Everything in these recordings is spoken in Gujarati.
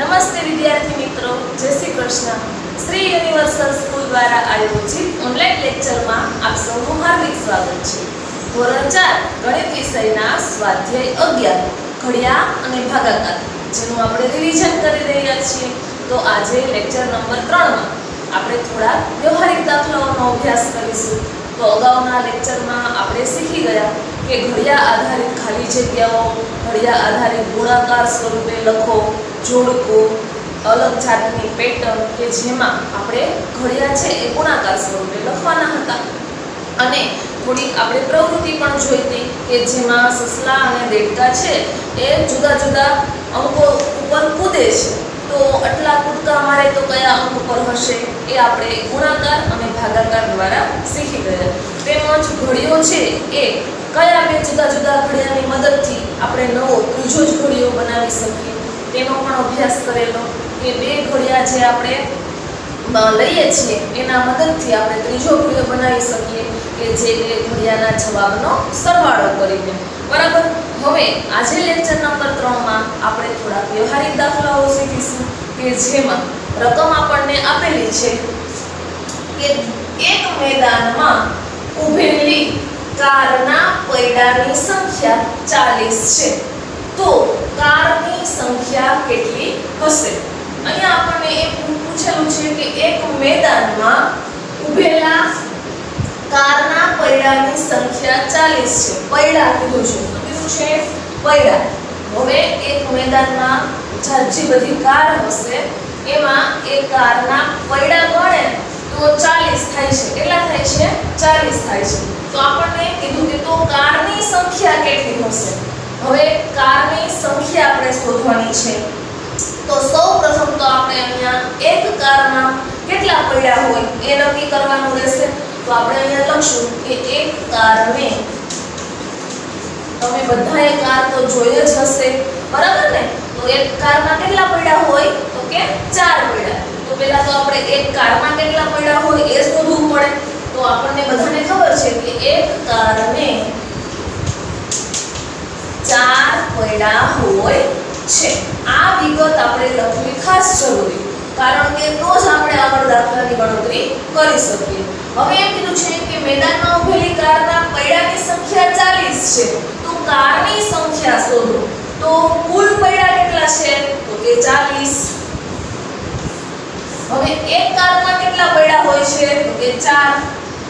नमस्ते विद्यार्थी मित्रों, जय श्री कृष्ण। श्री यूनिवर्सल स्कूल द्वारा आयोजित ऑनलाइन लेक्चर में आप सबનું हार्दिक स्वागत है। ધોરણ 4 ગણિત વિષયના સ્વાધ્યાય 11 ઘડિયા અને ભાગાકાર જેનું આપણે રિવિઝન કરી રહ્યા છીએ। તો આજે લેક્ચર નંબર 3 માં આપણે થોડા વ્યવહારિક દાખલાઓનો અભ્યાસ કરીશું। તો અગાઉના લેક્ચરમાં આપણે શીખી ગયા કે ઘડિયા આધારિત ખાલી જગ્યાઓ, ઘડિયા આધારિત ગુણાકાર સ્વરૂપે લખો, જોડકો, अलग जातनी पेटर्न के जेमा आपणे घड़िया छे ए गुणाकार स्वरूपे लखवाना हता अने थोड़ी आपणे प्रवृत्ति पण जोईती के जेमा ससला अने देडका छे ए जुदा जुदा अंको उपर कूदे छे। तो आटला कूदका मारे तो कया अंक पर हशे ए आपणे गुणाकार अने भागाकार द्वारा शीखी गया। तेमज घड़ियो छे ए कया बे जुदा जुदा घड़ियानी मददथी आपणे नवो त्रीजो ज घड़ियो बनावी सकीए तेनो पण अभ्यास करेलो के बे घड़िया जे आपणे लईए छीए एना मददथी आपणे त्रीजो घड़ियो बनावी सकीए के जे बे घड़ियाना जवाबनो सरवाळो करीने। बराबर। हवे आजे लेक्चर नंबर 3 मां आपणे थोड़ा व्यवहारिक दाखलाओ शीखीशुं के जेमां रकम आपणने आपेली छे के एक मैदानमां ऊभेली कारना पૈડાની संख्या 40 छे। तो कारनी संख्या केटली हशे? अहींया आपणे ए पूछेलुं छे के एक मैदानमां ऊभेला कारना पૈડાની संख्या 40 छे। પૈડા કીધું છે તો કીધું છે પૈડા। હવે એક मैदानमां જાજી બધી કાર હશે એમાં એક કારના પૈડા ગણે તો 40 થાય છે। કેટલા થાય છે? 40 થાય છે। તો આપણને કીધું કે તો કારની સંખ્યા કેટલી હશે? હવે કારની સંખ્યા આપણે શોધવાની છે। तो सौ प्रथम तो આપણે અહીંયા એક કારમાં કેટલા પૈડા હોય એ નક્કી કરવાનું રહેશે। તો આપણે અહીંયા લખશું કે એક કારને તમે બધાએ કાર તો જોઈ જ હશે, બરાબર ને? તો એક કારમાં કેટલા પૈડા હોય? તો કે 4 પૈડા। તો પહેલા તો આપણે એક કારમાં કેટલા પૈડા હોય એ શોધવું પડે। તો આપણને બધાને ખબર છે કે એક કારને 4 પૈડા હોય છે। આ વિગત આપણે લખવી ખાસ જરૂરી, કારણ કે તો જ આપણે આગળ દાખલાની ગણતરી કરી શકીએ। હવે એમ કીધું છે કે મેદાનમાં ઊભેલી કારના પૈડાની સંખ્યા 40 છે। તો કારની સંખ્યા શોધો। તો કુલ પૈડા કેટલા છે? તો કે 40। હવે એક કારમાં કેટલા પૈડા હોય છે? તો કે 4।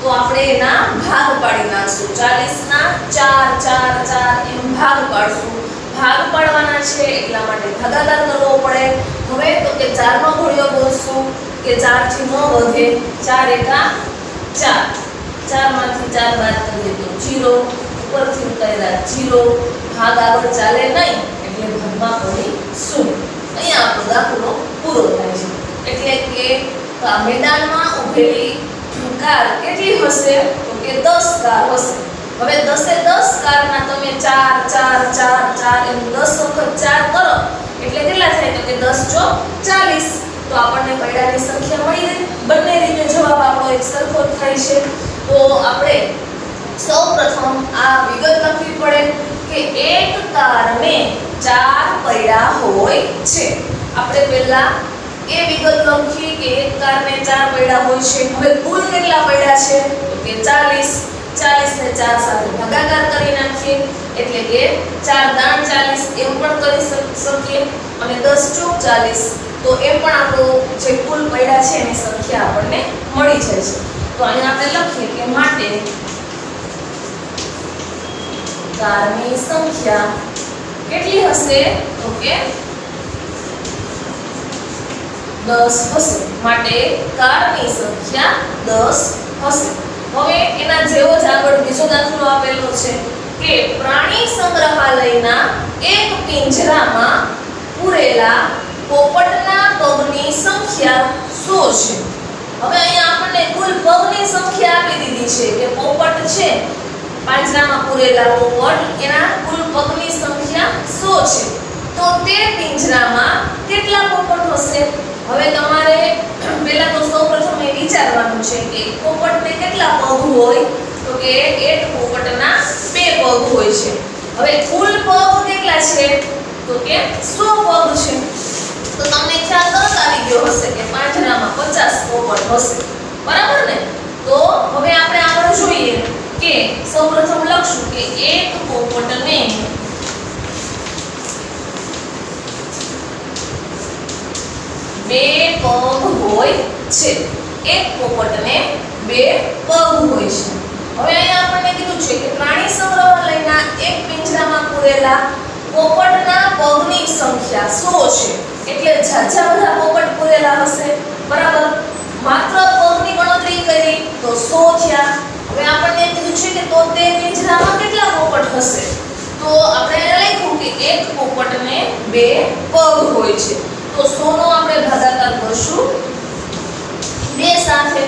તો આપણે એના ભાગ પાડી નાખશું। 40 ના 4 4 4 એમ ભાગ પાડશું। भाग पाडवाना छे એટલા માટે ભાગાકાર કરવો પડે। હવે તો કે 4 નો ઘડિયો બોલશું કે 4 થી ન વધે। 4 એકા 4, 4 માંથી 4 બાદ કરીએ તો 0, ઉપરથી ઉતાર્યા 0, ભાગ આગળ ચાલે નહીં એટલે ભાગમાં પડી 0। અહીંયા આપણો દાખલો પૂરો થાય છે। એટલે કે મેદાનમાં ઊભેલી કાર કેટલી હશે? તો કે 10 કાર હશે। હવે 10 એ 10 કારના તમે 4 4 4 4 એમ 10 વખત 4 કરો એટલે કેટલા થાય? તો કે 10 × 40। તો આપણને પૈડાની સંખ્યા મળી ગઈ। બંને રીતે જવાબ આપણો એક સરખો થાય છે। તો આપણે સૌપ્રથમ આ વિગત લખવી પડે કે એક કારને 4 પૈડા હોય છે। આપણે પહેલા એ વિગત લખી કે એક કારને 4 પૈડા હોય છે। હવે કુલ કેટલા પૈડા છે? તો કે 40। 40 ને 4 સાથે ભાગાકાર કરી નાખીએ એટલે કે 4 દાણ 40 એમ પણ કરી શકીએ અને 10 ચોક 40 તો એમ પણ આપણો જે કુલ પૈડા છે એની સંખ્યા આપણને મળી જાય છે। તો અહીંયા આપણે લખીએ કે માટે કારની સંખ્યા કેટલી હશે? તો કે 10 હશે। માટે કારની સંખ્યા 10 હશે। હવે એના જેવો જ આગળ બીજો દાખલો આપેલો છે કે પ્રાણી સંગ્રહાલયના એક પિંજરામાં પૂરેલા પોપટના પગની સંખ્યા 100 છે। હવે અહીંયા આપણને કુલ પગની સંખ્યા આપી દીધી છે કે પોપટ છે પાંજરામાં પૂરેલા પોપટ એના કુલ પગની સંખ્યા 100 છે। તો તે પિંજરામાં કેટલા પોપટ હશે? હવે તમારે પહેલા તો સૌપ્રથમ એ વિચારવાનું છે કે પોપટને કેટલા પગ હોય? તો કે એક પોપટના 2 પગ હોય છે। હવે કુલ પગ કેટલા છે? તો કે 100 પગ છે। તો તમને ખ્યાલ તરત આવી ગયો હશે કે પાંજરામાં 50 પોપટ હશે, બરાબર ને? તો હવે આપણે આગળ જોઈએ કે સૌપ્રથમ લખશું કે એક પોપટને બે પગ હોય છે. એક પોપટને બે પગ હોય છે. હવે અહીંયા આપણને કીધું છે કે પ્રાણી સંગ્રહાલયના એક પિંજરામાં પૂરેલા પોપટના પગની સંખ્યા 100 છે. એટલે ઝાઝા બધા પોપટ પૂરેલા હશે, બરાબર? માત્ર પગની ગણતરી કરી તો 100 થયા. હવે આપણને કીધું છે કે તો તે પિંજરામાં કેટલા પોપટ હશે? તો આપણે લખ્યું કે એક પોપટને બે પગ હોય છે. તો 100 નો આપણે ભાગાકાર કરશું 2 સાથે,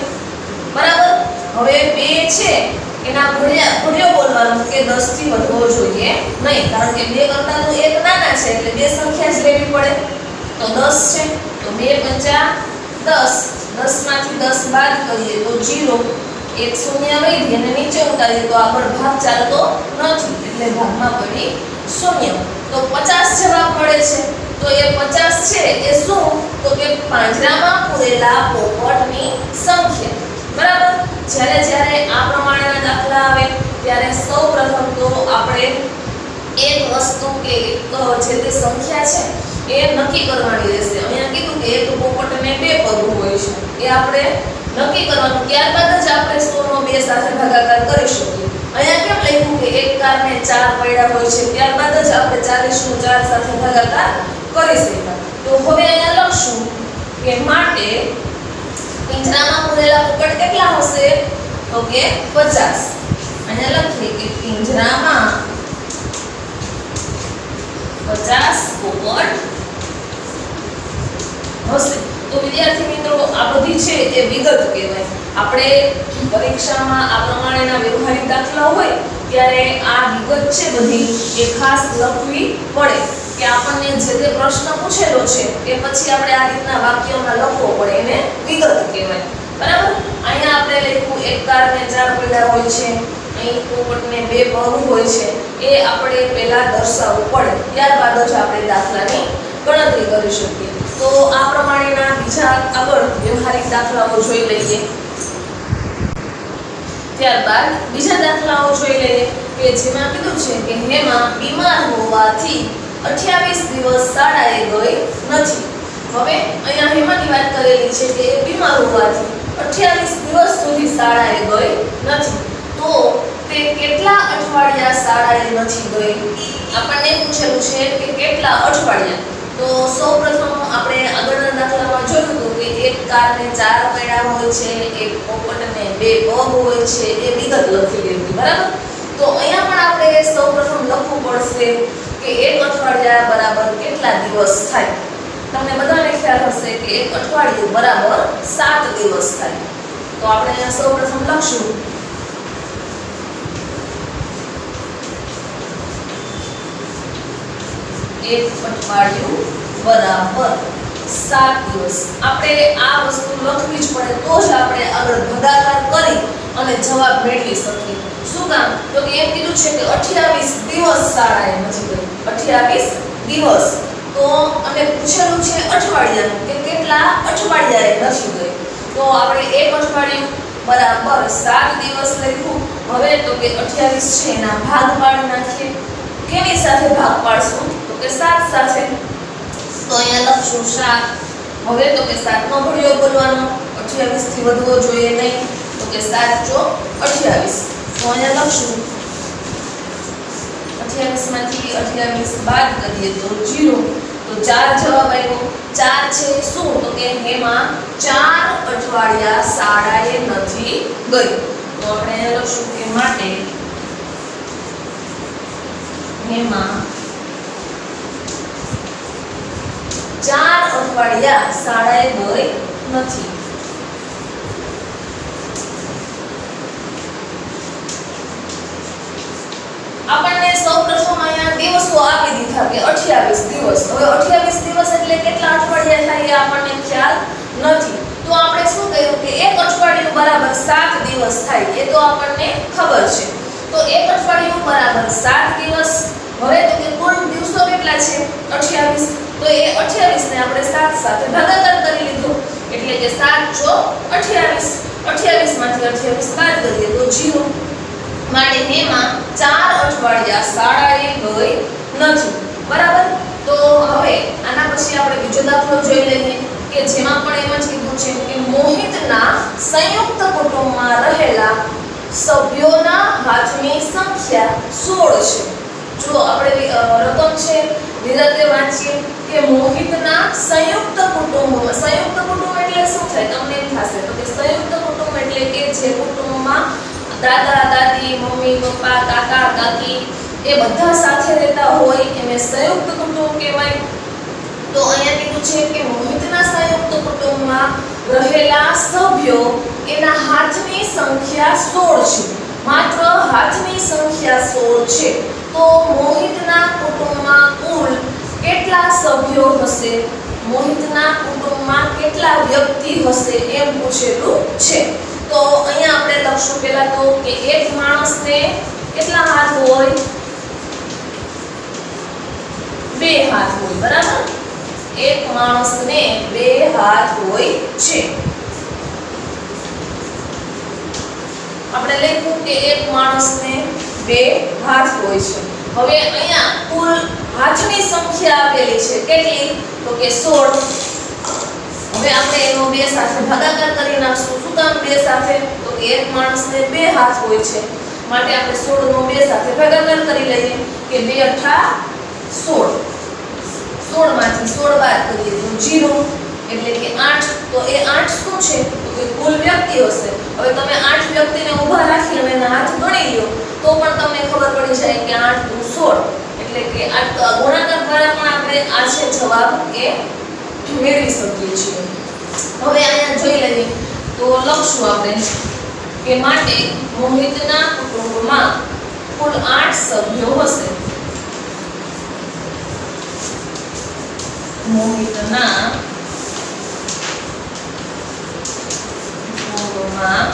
બરાબર? હવે 2 છે એના ઘડિયો બોલવાનું કે 10 થી વધવો જોઈએ નહીં, કારણ કે 2 કરતા તો 1 નાના છે એટલે 2 સંખ્યા જ લેવી પડે. તો 10 છે તો 2 પંચા 10, 10 માંથી 10 બાદ કરીએ તો 0, એક શૂન્ય વધી અને નીચે ઉતારીએ તો આગળ ભાગ ચાલતો નથી એટલે ભાગમાં પડી 0. તો 50 જવાબ મળે છે. તો એ 50 છે એ શું? તો કે પાંજરામાં પૂરેલા પોપટની સંખ્યા, બરાબર? જ્યારે આ પ્રમાણેના દાખલા આવે ત્યારે સૌપ્રથમ તો આપણે એક વસ્તુ કે જે તે સંખ્યા છે એ નક્કી કરવાની રહેશે. અહીંયા કીધું કે એક પોપટને બે પગ હોય છે, એ આપણે નક્કી કરવાનું. ત્યારબાદ જ આપણે 100 નો 2 સાથે ભાગાકાર કરી શકીએ. અહીંયા કેમ લખ્યું કે એક કારને 4 પૈડા હોય છે, ત્યારબાદ જ આપણે 40 નો 4 સાથે ભાગાકાર કરી શકીએ. તો હવે અહીંયા લખશું કે માટે પિંજરામાં પૂરેલા પોપટ કેટલા હશે? તો કે 50. અહીંયા લખીએ કે પિંજરામાં 50 પોપટ હશે. તો વિદ્યાર્થી મિત્રો આ બધી છે એ વિગત કહેવાય. આપણે પરીક્ષામાં આ પ્રમાણેના વ્યવહારિક દાખલા હોય ત્યારે આ વિગત છે બધી એ ખાસ લખવી પડે કે આપણને જે તે પ્રશ્ન પૂછેલો છે એ પછી આપણે આ રીતના વાક્યમાં લખવો પડે, એને વિગત કહેવાય, બરાબર? અહીંયા આપણે લખ્યું એક કારને 4 પૈડા હોય છે, અહીં પોપટને 2 પગ હોય છે, એ આપણે પહેલા દર્શાવવું પડે, ત્યારબાદ જ આપણે દાખલાની ગણતરી કરી શકીએ. તો આ પ્રમાણેના બીજા આગળ વ્યવહારિક દાખલાઓ જોઈ લઈએ. ત્યારબાદ બીજા દાખલાઓ જોઈ લઈએ કે જેમાં કીધું છે કે હેમા બીમાર હોવાથી 28 દિવસ શાળાએ ગઈ નથી. હવે અહીંયા હેમાની વાત કરેલી છે કે એ બીમાર હોવાથી 28 દિવસ સુધી શાળાએ ગઈ નથી. તો તે કેટલા અઠવાડિયા શાળાએ નથી ગઈ? આપણને પૂછેલું છે કે કેટલા અઠવાડિયા. તો સૌપ્રથમ આપણે આગળના દાખલામાં જોયું હતું કે એક કારને 4 પૈડા હોય છે, એક પોપટને 2 પગ હોય છે, એ વિગત લખેલી હતી, બરાબર? તો અહીંયા પણ આપણે સૌપ્રથમ લખવું પડશે કે એક અઠવાડિયા બરાબર કેટલા દિવસ થાય. તમને બધાને ખ્યાલ હશે કે એક અઠવાડિયું બરાબર 7 દિવસ થાય. તો આપણે અહીંયા સૌપ્રથમ લખશું એક અઠવાડિયું બરાબર 7 દિવસ. આપણે આ વસ્તુ લખવી જ પડે તો જ આપણે આગળ ભાગાકાર કરી અને જવાબ મેળવી શકીએ. શું કામ? તો કે એમ કીધું છે કે 28 દિવસ શાળાએ નથી ગઈ. 28 દિવસ. તો અને પૂછેલું છે અઠવાડિયાનું કે કેટલા અઠવાડિયાએ નથી ગઈ. તો આપણે એક અઠવાડિયું બરાબર 7 દિવસ લખ્યું. હવે તો કે 28 છે એના ભાગ પાડી નાખીએ. કેની સાથે ભાગ પાડશું? તો કે 7 સાથે. તો અહીંયા લખશું 7. હવે તો કે 7 નો ઘડિયો બોલવાનો, 28 થી વધવો જોઈએ નહીં. તો કે 7 ચોક 28. તો અહીંયા લખશું 28 માંથી 28 બાદ કરીએ તો 0. તો 4 જવાબ આવ્યો. 4 છે શું? તો કે હેમા 4 અઠવાડિયા શાળાએ નથી ગઈ. તો આપણે અહીંયા લખશું કે માટે હેમા 4 અઠવાડિયા શાળાએ ગઈ નથી. આપણને સૌપ્રથમ અહીંયા દિવસો આપી દીધા કે 28 દિવસ. હવે 28 દિવસ એટલે કેટલા અઠવાડિયા થાય એ આપણને ખ્યાલ નથી. તો આપણે શું કર્યું કે એક અઠવાડિયું બરાબર 7 દિવસ થાય એ તો આપણને ખબર છે. તો એક અઠવાડિયું બરાબર 7 દિવસ. હવે તો કે કુલ દિવસો કેટલા છે 28, તો એ 28 ને આપણે 7 સાથે ભાગાકાર કરી લીધો એટલે કે 7 × 28, 28 માંથી 28 બાદ કરીએ તો 0, માટે એમાં 4 અઠવાડિયા શાળાએ ગઈ નથી, બરાબર। તો હવે આના પછી આપણે બીજો દાખલો જોઈ લઈએ કે જેમાં પણ એમ જ કીધું છે કે મોહિતના સંયુક્ત કુટુંબમાં રહેલા સભ્યોના હાથની સંખ્યા 16 છે। જો આપણે રકમ છે વિગતે વાંચીએ કે મોહિતના સંયુક્ત કુટુંબ એટલે શું થાય તમને એમ થશે તો કે સંયુક્ત કુટુંબ એટલે કે જે કુટુંબમાં દાદા દાદી મમ્મી પપ્પા કાકા કાકી એ બધા સાથે રહેતા હોય એને સંયુક્ત કુટુંબ કહેવાય। તો અહીંયા કીધું છે કે મોહિતના સંયુક્ત કુટુંબમાં રહેલા સભ્યો એના હાથની સંખ્યા 16 છે, માત્ર હાથની સંખ્યા 16 છે। તો મોહિતના કુટુંબમાં કુલ કેટલા સભ્યો હશે, મોહિતના કુટુંબમાં કેટલા વ્યક્તિ હશે એમ પૂછેલું છે। તો અહીંયા આપણે લખશું પહેલા તો કે એક માણસને કેટલા હાથ હોય, 2 હાથ હોય, બરાબર। એક માણસને 2 હાથ હોય છે। આપણે લખ્યું કે એક માણસને 2 હાથ હોય છે। હવે અહીંયા કુલ હાથની સંખ્યા આપેલી છે કેટલી તો કે 16। હવે આપણે એનો 2 સાથે ભાગાકાર કરી નાખશું। શું કામ 2 સાથે તો કે એક માણસને 2 હાથ હોય છે માટે આપણે 16 નો 2 સાથે ભાગાકાર કરી લઈએ કે 2 અઠા 16, 16 માંથી 16 બાદ કરીએ તો 0 એટલે કે 8। તો એ 8 શું છે તો કે કુલ વ્યક્તિ હશે। હવે તમે 8 વ્યક્તિને ઊભા રાખી અને એના હાથ ગણી લ્યો તો પણ તમને ખબર પડી જાય કે 8 × 16 એટલે કે આ ગુણાકાર દ્વારા પણ આપણે આ છે જવાબ એ મેળવી શકીએ છીએ। હવે અહીંયા જોઈ લઈએ તો લખશું આપણે કે માટે મોહિતના કુટુંબમાં કુલ 8 સભ્યો હશે। મોહિતના કુટુંબમાં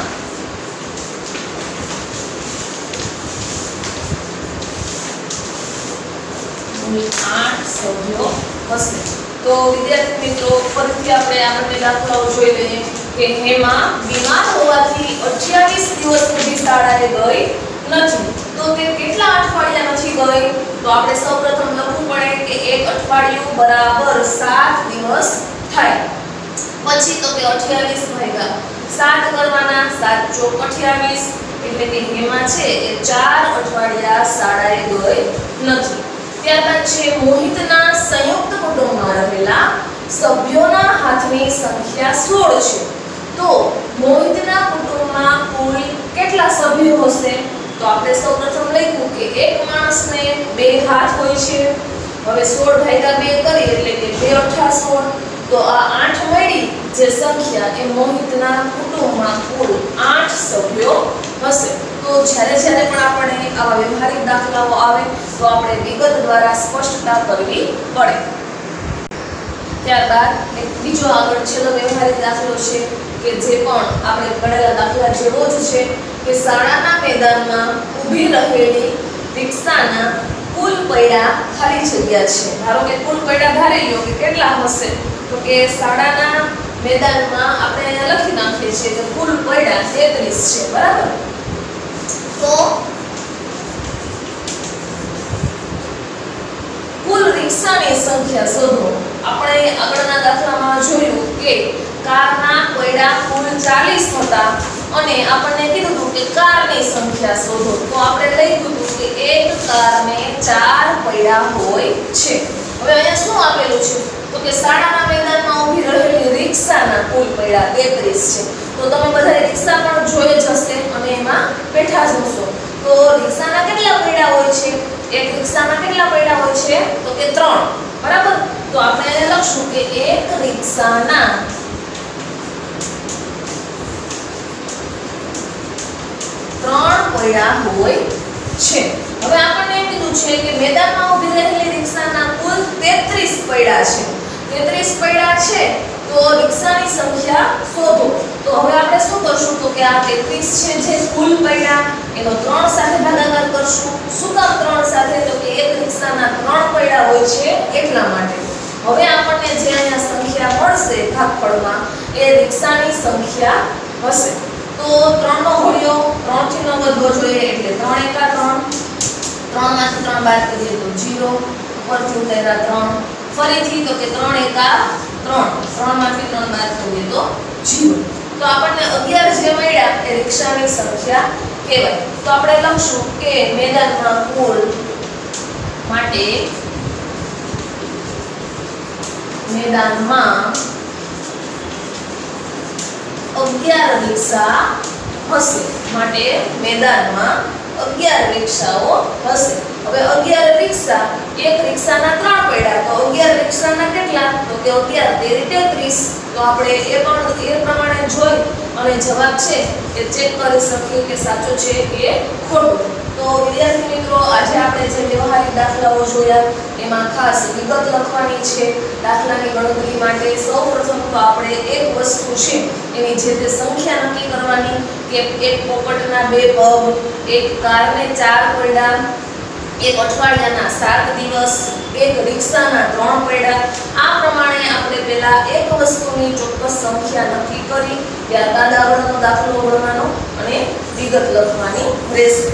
કુલ 8 સભ્યો હશે। તો વિદ્યાર્થી મિત્રો ફરીથી આપણે આગળના દાખલાઓ જોઈ લઈએ કે હેમા બીમાર હોવાથી 28 દિવસ સુધી શાળાએ ગઈ નથી। તો તે કેટલા અઠવાડિયા નથી ગઈ તો આપણે સૌપ્રથમ લખવું પડે કે એક અઠવાડિયું બરાબર 7 દિવસ થાય। પછી તો કે 28 ભાગ્યા 7 કરવાના, 7 × 28 એટલે કે હેમા છે એ 4 અઠવાડિયા શાળાએ ગઈ નથી। ત્યારબાદ છે મોહિતના સંયુક્ત કુટુંબમાં રહેલા સભ્યોના હાથની સંખ્યા 16 છે। તો મોહિતના કુટુંબમાં કુલ કેટલા સભ્યો હશે તો આપણે સૌપ્રથમ લખ્યું કે એક માણસને 2 હાથ હોય છે। હવે 16 ભાગ્યા 2 કરી એટલે કે 2 અઠા 16। તો આ 8 મળી જે સંખ્યા એ મોહિતના કુટુંબમાં કુલ 8 સભ્યો હશે। તો જ્યારે પણ આપણે આવા વ્યવહારિક દાખલાઓ આવે તો આપણે વિગત દ્વારા સ્પષ્ટતા કરવી પડે। ત્યારબાદ એક બીજો આગળ છેલ્લો વ્યવહારિક દાખલો છે કે જે પણ આપણે ગણેલા દાખલા જેવો જ છે કે શાળાના મેદાનમાં ઊભી રહેલી રિક્ષાના કુલ પૈડા ખાલી જગ્યા છે। ધારો કે કુલ પૈડા ધારી લો કે કેટલા હશે તો કે શાળાના મેદાનમાં આપણે અહીંયા લખી નાખીએ છીએ કે કુલ પૈડા 33 છે, બરાબર। તો કુલ રિક્ષાની સંખ્યા શોધો। આપણે આગળના દાખલામાં જોયું કે કારના પૈડા કુલ 40 હતા અને આપણને કીધું હતું કે કારની સંખ્યા શોધો। તો આપણે લખ્યું હતું કે એક કારને 4 પૈડા હોય છે। હવે અહીંયા શું આપેલું છે તો કે શાળાના મેદાનમાં ઊભી રહેલી રિક્ષાના કુલ પૈડા 33 છે। તો તમે બધા રિક્ષા પણ જોઈ જ હશે અને એમાં બેઠા જ હશો। તો રિક્ષાના કેટલા પૈડા હોય છે, એક રિક્ષામાં કેટલા પૈડા હોય છે તો કે 3, બરાબર। તો આપણે અહીંયા લખશું કે એક રિક્ષાના 3 પૈડા હોય છે। હવે આપણને એમ કીધું છે કે મેદાનમાં ઊભી રહેલી રિક્ષાના કુલ 33 પૈડા છે। 33 પૈડા છે તો રિક્ષાની સંખ્યા શોધો। તો હવે આપણે શું કરશું તો કે આ 33 છે જે કુલ પૈડા એનો 3 સાથે ભાગાકાર કરશું। શું કામ 3 સાથે તો કે એક રિક્ષા રિક્ષાના 3 પૈડા હોય છે એટલા માટે. હવે આપણને જે અહીંયા સંખ્યા મળશે ભાગફળમાં એ રિક્ષાની સંખ્યા હશે. તો 3 નો ઘડિયો 3 થી ન વધવો જોઈએ એટલે 3 એકા 3, 3 માંથી 3 બાદ કરીએ તો 0, ઉપરથી ઉતાર્યા 3, ફરીથી તો કે 3 એકા 3, 3 માંથી 3 બાદ કરીએ તો 0. તો આપણને 11 જે મળ્યા એ રિક્ષાની સંખ્યા કહેવાય. તો આપણે લખશું કે મેદાનમાં કુલ માટે મેદાનમાં 11 રિક્ષા હશે. માટે મેદાનમાં 11 રિક્ષાઓ હશે. હવે 11 રિક્ષા, એક રિક્ષાના 3 પૈડા, તો 11 રિક્ષાના કેટલા? તો કે 11 તેરી 33. તો આપણે એ પ્રમાણે જોઈ અને જવાબ છે એ ચેક કરી શકીએ કે સાચો છે કે ખોટો. તો વિદ્યાર્થી મિત્રો, આજે આપણે જે વ્યવહારિક દાખલાઓ જોયા એમાં ખાસ વિગત લખવાની છે. દાખલાની ગણતરી માટે સૌપ્રથમ તો આપણે એક વસ્તુ છે એની જે તે સંખ્યા નક્કી કરવાની કે એક પોપટના 2 પગ, એક કારને 4 પૈડા, એક અઠવાડિયાના 7 દિવસ, એક રિક્ષાના 3 પૈડા. આ પ્રમાણે આપણે પહેલા એક વસ્તુની ચોક્કસ સંખ્યા નક્કી કરી ત્યારબાદ આગળનો દાખલો ગણવાનો અને વિગત લખવાની રહેશે.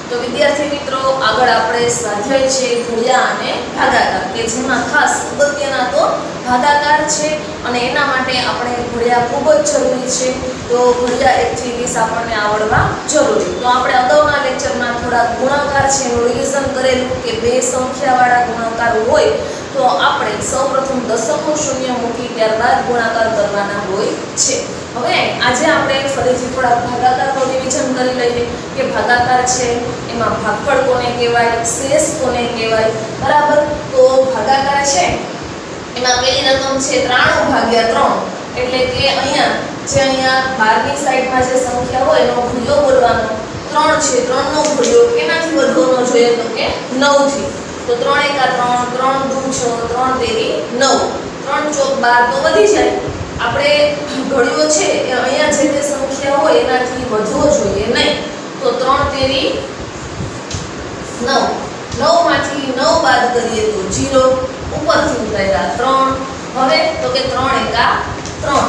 તો વિદ્યાર્થી મિત્રો, આગળ આપણે સ્વાધ્યાય છે ઘડિયા અને ભાગાકાર, કે જેમાં ખાસ અગત્યના તો ભાગાકાર છે અને એના માટે આપણે ઘડિયા ખૂબ જ જરૂરી છે. તો ઘડિયા 1 થી 20 આપણને આવડવા જરૂરી. તો આપણે અગાઉના લેક્ચરમાં થોડા ગુણાકાર છે એનું રિવિઝન કરેલું કે બે સંખ્યાવાળા ગુણાકાર હોય તો આપણે સૌપ્રથમ દશકનું શૂન્ય મૂકી ત્યારબાદ ગુણાકાર કરવાના હોય છે. હવે આજે આપણે ફરીથી થોડા ભાગાકારનું રિવિઝન કરી લઈએ કે ભાગાકાર છે એમાં ભાગફળ કોને કહેવાય, શેષ કોને કહેવાય. બરાબર. તો ભાગાકાર છે એમાં પહેલી રકમ છે 93 ભાગ્યા 3, એટલે કે અહીંયા 12ની સાઈડમાં જે સંખ્યા હોય એનો ઘડિયો બોલવાનો. 3 છે, 3 નો ઘડિયો કેનાથી વધવાનો જોઈએ તો કે 9 થી. તો 3 એકા 3, 3 દુ 6, 3 તેરી 9, 3 ચોક 12 તો વધી જાય. આપણે ઘડિયો છે એ અહીંયા જે તે સંખ્યા હોય એનાથી વધવો જોઈએ નહીં. તો 3 તેરી 9, 9 માંથી 9 બાદ કરીએ તો 0, ઉપરથી ઉતાર્યા 3. હવે તો કે 3 એકા 3,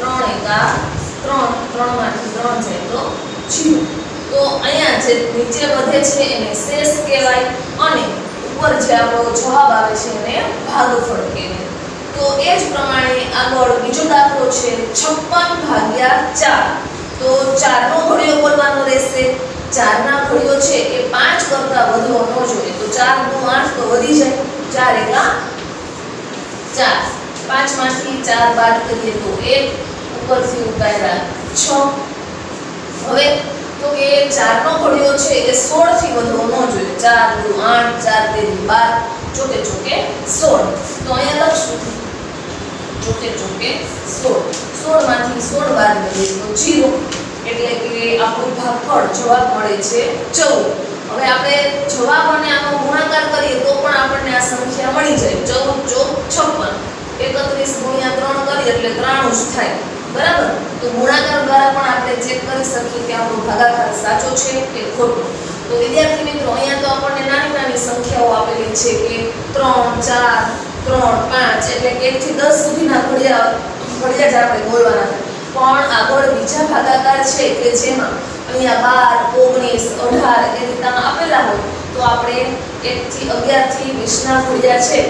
3 એકા 3, 3 માંથી 3 જાય તો 0. તો અહીંયા જે નીચે વધે છે એને શેષ કહેવાય અને ઉપર જે આપણો જવાબ આવે છે એને ભાગફળ કહેવાય. તો એ જ પ્રમાણે આગળ બીજો દાખલો છે 56 ભાગ્યા 4. તો 4 નો ઘડિયો બોલવાનો રહેશે. 4 ના ઘડિયો છે એ 5 કરતા વધવો ન જોઈએ. તો 4 દુ 8 તો વધી જાય. 4 એકા 4, 5 માંથી 4 બાદ કરીએ તો 1, ઉપરથી ઉતાર્યા 6. હવે તો કે 4 નો ઘડિયો છે એ 16 થી વધવો ન જોઈએ. 4 દુ 8, 4 તેરી 12, ચોકે ચોકે 16. તો અહીંયા લખશું ચોકે ચોકે 16. 16 માંથી 16 બાદ કરીએ તો 0, એટલે કે આપણું ભાગફળ જવાબ મળે છે 14. હવે આપણે જવાબ અને આનો ગુણાકાર કરીએ તો પણ આપણને આ સંખ્યા મળી જાય. 14 ચોક 56, 31 ગુણ્યા 3 કરીએ એટલે 93 જ થાય. બરાબર. તો ગુણાકાર દ્વારા પણ આપણે ચેક કરી શકીએ કે આપણો ભાગાકાર સાચો છે કે ખોટો. તો વિદ્યાર્થી મિત્રો, અહીંયા તો આપણને નાની નાની સંખ્યાઓ આપેલી છે કે 3, 4, 3, 5, એટલે કે 1 થી 10 સુધીના ઘડિયા જ આપણે બોલવાના છે. પણ આગળ બીજા ભાગાકાર છે કે જેમાં અહીંયા 12, 19, 18 એ રીતના આપેલા હોય તો આપણે 1 થી 11 થી 20 ના ઘડિયા છે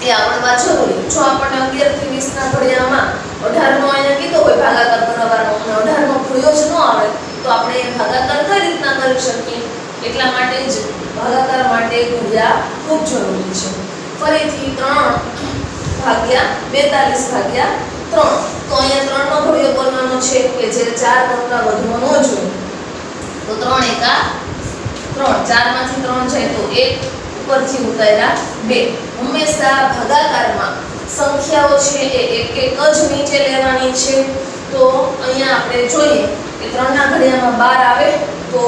એ આવડવા જરૂરી. જો આપણને 11 થી 20 ના ઘડિયામાં 18 નો અહીંયા કીધો હોય ભાગાકાર કરવાનો અને 18 નો ઘડિયો જ ન આવે તો આપણે એ ભાગાકાર કઈ રીતના કરી શકીએ? એટલા માટે જ ભાગાકાર માટે ઘડિયા ખૂબ જરૂરી છે. ફરીથી 3 ભાગ્યા 42 ભાગ્યા 3. તો અહીંયા 3 નો ઘડિયો બોલવાનો છે કે જે 4 કરતા વધવો ન જોઈએ. તો 3 એકા 3, 4 માંથી 3 જાય તો 1, ઉપરથી ઉતાર્યા 2. હંમેશા ભાગાકારમાં સંખ્યાઓ છે એ એક એક જ નીચે લેવાની છે. તો અહીંયા આપણે જોઈએ કે 3 ના ઘડિયામાં 12 આવે તો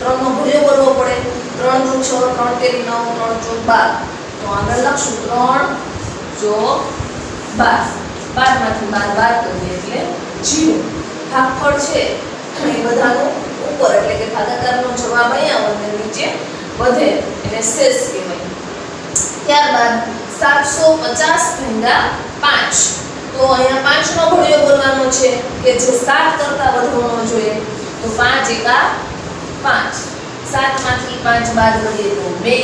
3 નો ઘડિયો બોલવો પડે. 3 દુ 6, 3 તેરી 9, 3 ચોક 12. તો આગળ લખશું 3 ચોક 12. 12 માંથી 12 બાદ કરીએ એટલે 0. ભાગફળ છે એ બધાનો ઉપર, એટલે કે ભાગાકારનો જવાબ અહીંયા હોય ને નીચે વધે એને શેષ કહેવાય. ત્યારબાદ 750 ભાગ્યા 5. તો અહીંયા 5 નો ઘડિયો બોલવાનો છે કે જે 7 કરતા વધુ હોવો જોઈએ. તો 5 એકા 5. 7 માંથી 5 બાદ કરીએ તો 2,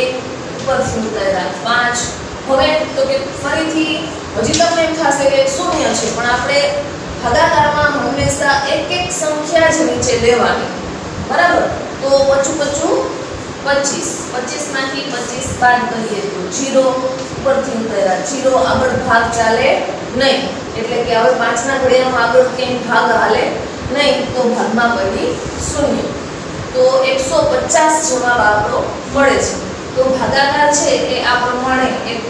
ઉપરથી ઉતાર્યા 5. હવે તો કે ફરીથી હજી તમને એમ થશે કે શૂન્ય છે, પણ આપણે ભાગાકારમાં હંમેશા એક એક સંખ્યા જ નીચે લેવાની, બરાબર. તો પચું 25. 25 માંથી 25 બાદ કરીએ તો 0, ઉપરથી ઉતાર્યા 0. આગળ ભાગ ચાલે નહીં, એટલે કે હવે 5 ના ઘડિયામાં આગળ ક્યાંય ભાગ હાલે નહીં, તો ભાગમાં પડી શૂન્ય. તો 150 જવાબ આપણો મળે છે. તો ભાગાકાર છે એ આ પ્રમાણે એક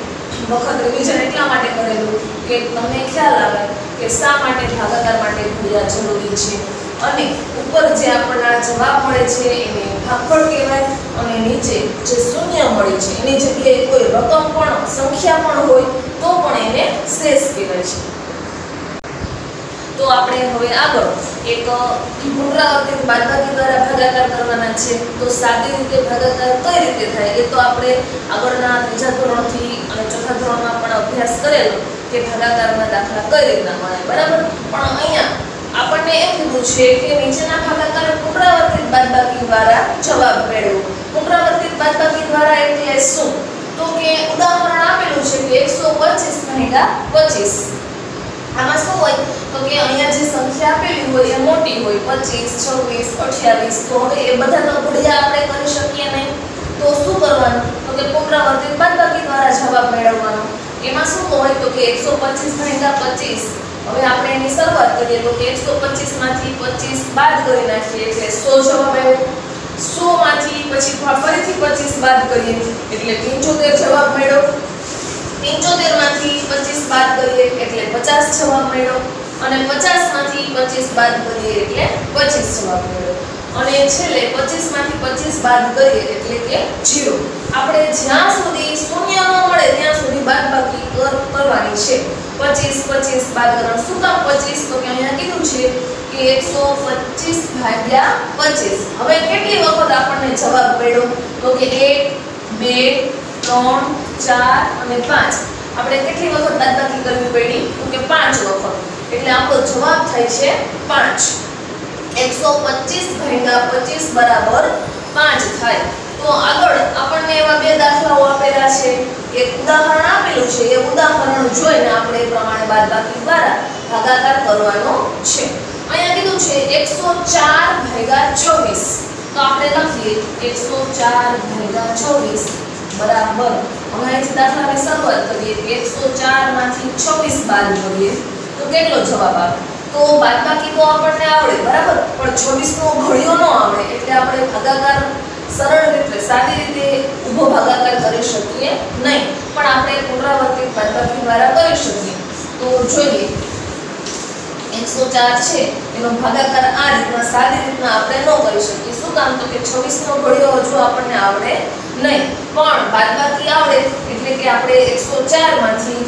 વખત રિવિઝન એટલા માટે કરેલું કે તમને ખ્યાલ આવે કે શા માટે ભાગાકાર માટે ઘડિયા જરૂરી છે, અને ઉપર જે આપણને જવાબ મળે છે એને ભાગફળ કહેવાય, અને નીચે જે શૂન્ય મળી છે એની જગ્યાએ કોઈ રકમ પણ સંખ્યા પણ હોય તો પણ એને શેષ કહેવાય છે. તો આપણે હવે આગળ એક પુનરાવર્તિત બાદબાકી દ્વારા ભાગાકાર કરવાના છે. તો સાદી રીતે ભાગાકાર કઈ રીતે થાય એ તો આપણે આગળના 3જા ધોરણથી અને 4થા ધોરણમાં પણ અભ્યાસ કરેલો કે ભાગાકારના દાખલા કઈ રીતના મળે, બરાબર. પણ અહીંયા આપણને એમ કીધું છે કે નીચેના ભાગાકાર પુનરાવર્તિત બાદબાકી દ્વારા જવાબ મેળવો. પુનરાવર્તિત બાદબાકી દ્વારા એટલે શું? તો કે ઉદાહરણ આપેલું છે કે 125 ભાગ્યા 25. આમાં શું હોય તો કે અહીંયા જે સંખ્યા આપેલી હોય એ મોટી હોય, 25, 26, 28. તો હવે એ બધા તો ઘડિયા આપણે કરી શકીએ નહીં, તો શું કરવાનું? તો કે પુનરાવર્તિત બાદબાકી દ્વારા જવાબ મેળવવાનો. એમાં શું હોય તો કે 125 ભાગ્યા 25. હવે આપણે એની શરૂઆત કરીએ તો કે 125 માંથી 25 બાદ કરી નાખીએ એટલે 100 જવાબ આવ્યો. 100 માંથી પછી ફરીથી 25 બાદ કરીએ એટલે 75 જવાબ મળ્યો. 75 માંથી 25 બાદ કરીએ એટલે 50 જવાબ મળ્યો, અને 50 માંથી 25 બાદ કરીએ એટલે 25 જવાબ મળ્યો, અને છેલ્લે 25 માંથી 25 બાદ કરીએ એટલે કે 0. આપણે જ્યાં સુધી શૂન્ય ન મળે ત્યાં સુધી બાદબાકી કરવાની છે. 25 બાદ કરવાનું. શું કામ 25? તો કે અહીંયા કીધું છે કે 125 ભાગ્યા 25. હવે કેટલી વખત આપણને જવાબ મળ્યો? તો કે 1, 2, 3, 4 અને 5. આપણે કેટલી વખત બાદબાકી કરવી પડી? તો કે 5 વખત. એટલે આપણો જવાબ થાય છે 5. 125 ભાગ્યા 25 બરાબર 5 થાય. તો આગળ આપણને એવા બે દાખલાઓ આપેલા છે, એક ઉદાહરણ આપેલું છે, એ ઉદાહરણ જોઈને આપણે એ પ્રમાણે બાદબાકી દ્વારા ભાગાકાર કરવાનો છે. અહીંયા કીધું છે 104 ભાગ્યા 24. તો આપણે લખીએ 104 ભાગ્યા 24 બરાબર. હવે અહીંથી દાખલાની શરૂઆત કરીએ કે 104 માંથી 26 બાદ કરીએ તો કેટલો જવાબ આવે? તો બાદબાકી તો આપણને આવડે, બરાબર, પણ 26 નો ઘડિયો ન આવડે, એટલે આપણે ભાગાકાર સરળ રીતે સાદી રીતે ઊભો ભાગાકાર કરી શકીએ નહીં, પણ આપણે પુનરાવર્તિત બાદબાકી દ્વારા કરી શકીએ. તો જોઈએ 104 છે એનો ભાગાકાર આ રીતના સાદી રીતના આપણે ન કરી શકીએ. શું કામ? તો કે 26 નો ઘડિયો હજુ આપણને આવડે નહીં, પણ બાદબાકી આવડે, એટલે કે આપણે 104 માંથી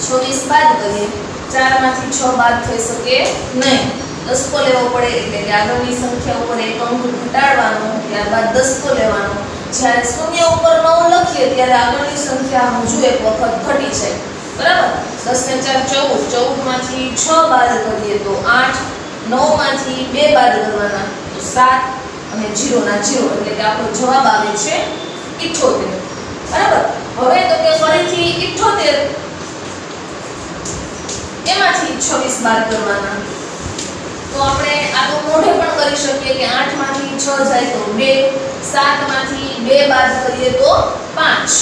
26 બાદ કરીએ. 4 માંથી 6 બાદ થઈ શકે નહીં, દસકો લેવો પડે, એટલે કે આગળની સંખ્યા ઉપર એક અંક ઘટાડવાનો, ત્યારબાદ દસકો લેવાનો. જ્યારે શૂન્ય ઉપર 9 લખીએ ત્યારે આગળની સંખ્યા હજુ એક વખત ઘટી જાય, બરાબર. 10 ને 4 14, 14 માંથી 6 બાદ કરીએ તો 8, 9 માંથી 2 બાદ કરવાના તો 7, અને 0 ના 0, એટલે કે આપણો જવાબ આવે છે 78, બરાબર. હવે તો કે ફરીથી 78 એમાંથી 26 બાદ કરવાના. તો આપણે આ તો મોઢે પણ કરી શકીએ કે 8 માંથી 6 જાય તો 2, 7 માંથી 2 બાદ કરીએ તો 5.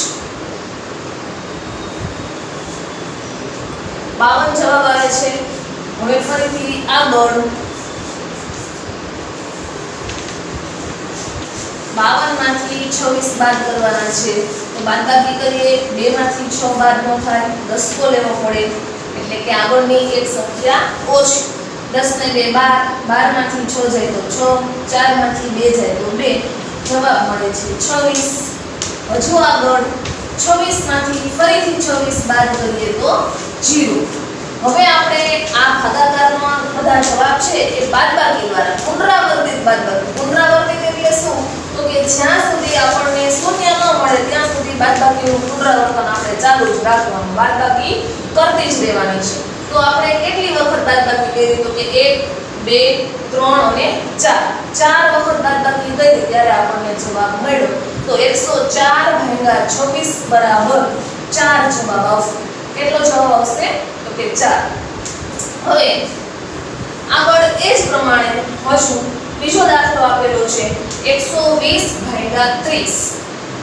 52 જવાબ આવે છે. હવે ફરીથી આગળ 52 માંથી 26 બાદ કરવાના છે. તો બાદબાકી કરીએ, 2 માંથી 6 બાદ ન થાય, દસકો લેવો પડે, એટલે કે આગળની એક સંખ્યા ઓછી. 10 ને 2 12, 12 માંથી 6 જાય તો 6, 4 માંથી 2 જાય તો 2, જવાબ મળે છે 26. હજુ આગળ 26 માંથી ફરીથી 26 બાદ કરીએ તો 0. હવે આપણે આ ભાગાકારમાં બધા જવાબ છે એ બાદબાકી દ્વારા પુનરાવર્તિત બાદબાકી. પુનરાવર્તિત એટલે શું? તો કે જ્યાં સુધી આપણને શૂન્ય ન મળે ત્યાં સુધી બાદબાકીનું પુનરાવર્તન આપણે ચાલુ જ રાખવાનું, બાદબાકી કરતી જ રહેવાની છે. તો આપણે કેટલી વખત બાદબાકી કરી? તો કે 1 2 3 અને 4. 4 વખત બાદબાકી કરી ત્યારે આપણને જવાબ મળ્યો. તો 104 ભાગ્યા 26 બરાબર 4 જવાબ આવશે. કેટલો જવાબ આવશે? તો કે 4. હવે આગળ એ જ પ્રમાણે હજુ બીજો દાખલો આપેલો છે 120 ભાગ્યા 30.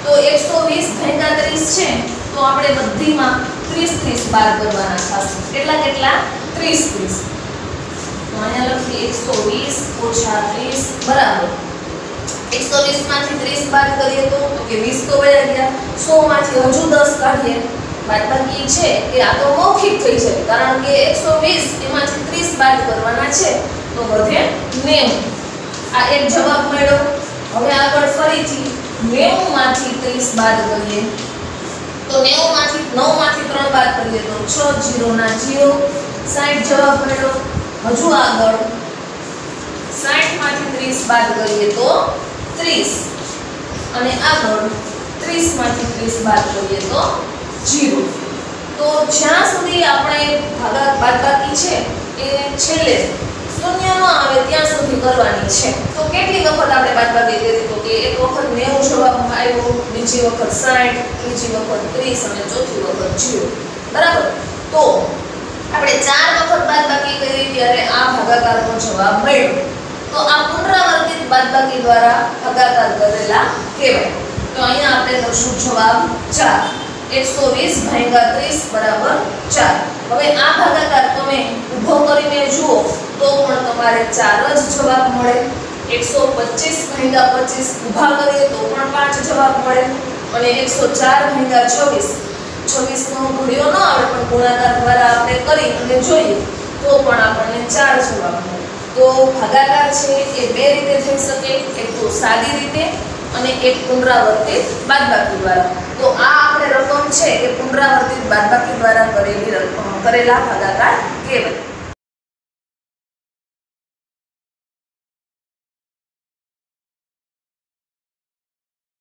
તો 120 ભાગ્યા 30 છે તો આપણે બધીમાં 30 30 બાદ કરવાના થશે. કેટલા કેટલા? 30 30. તો અહીંયા લખીએ 120 - 30 બરાબર 120 માંથી 30 બાદ કરીએ તો કે 20 તો વયા ગયા. 100 માંથી હજુ 10 કાઢીએ. બાદબાકી છે કે આ તો મૌખિક થઈ જાય કારણ કે 120 એમાંથી 30 બાદ કરવાના છે તો વધે 90. આ એક જવાબ મળ્યો. હવે આગળ ફરીથી 90 માંથી 30 બાદ કરીએ તો 90 માંથી 9 માંથી 3 બાદ કરીએ તો 6 0 ના 0 60 જવાબ મળ્યો. હજુ આગળ 60 માંથી 30 બાદ કરીએ તો 30 અને આગળ 30 માંથી 30 બાદ કરીએ તો 0. તો જ્યાં સુધી આપણે બાદબાકી છે એ છેલ્લે શૂન્ય ન આવે ત્યાં સુધી કરવાની છે. તો કેટલી વખત આપણે બાદબાકી કરી? તો કે એક વખત 90 જવાબ આવ્યો, બીજી વખત 60, ત્રીજી વખત 30 અને ચોથી વખત 0. બરાબર. તો આપણે 4 વખત બાદબાકી કરી ત્યારે આ ભાગાકારનો જવાબ મળ્યો. તો આ પુનરાવર્તિત બાદબાકી દ્વારા ભાગાકાર કરેલા કહેવાય. તો અહીંયા આપણે લખશું જવાબ 4. 120 ભાગ્યા 30 બરાબર 4. હવે આ ભાગાકાર તમે ઊભો કરીને જુઓ તો પણ તમારે 4 જ જવાબ મળે. 125 ભાગ્યા 25 ઊભા કરીએ તો પણ 5 જવાબ મળે અને 104 ભાગ્યા 26 નો ઘડિયો ન આવે પણ ગુણાકાર દ્વારા આપણે કરી અને જોઈએ તો પણ આપણને 4 જવાબ મળે. તો ભાગાકાર છે એ બે રીતે થઈ શકે, એક તો સાદી રીતે અને એક પુનરાવર્તિત બાદબાકી દ્વારા. તો આ આપણે રકમ છે એ પુનરાવર્તિત બાદબાકી દ્વારા કરેલા ભાગાકાર કહેવાય.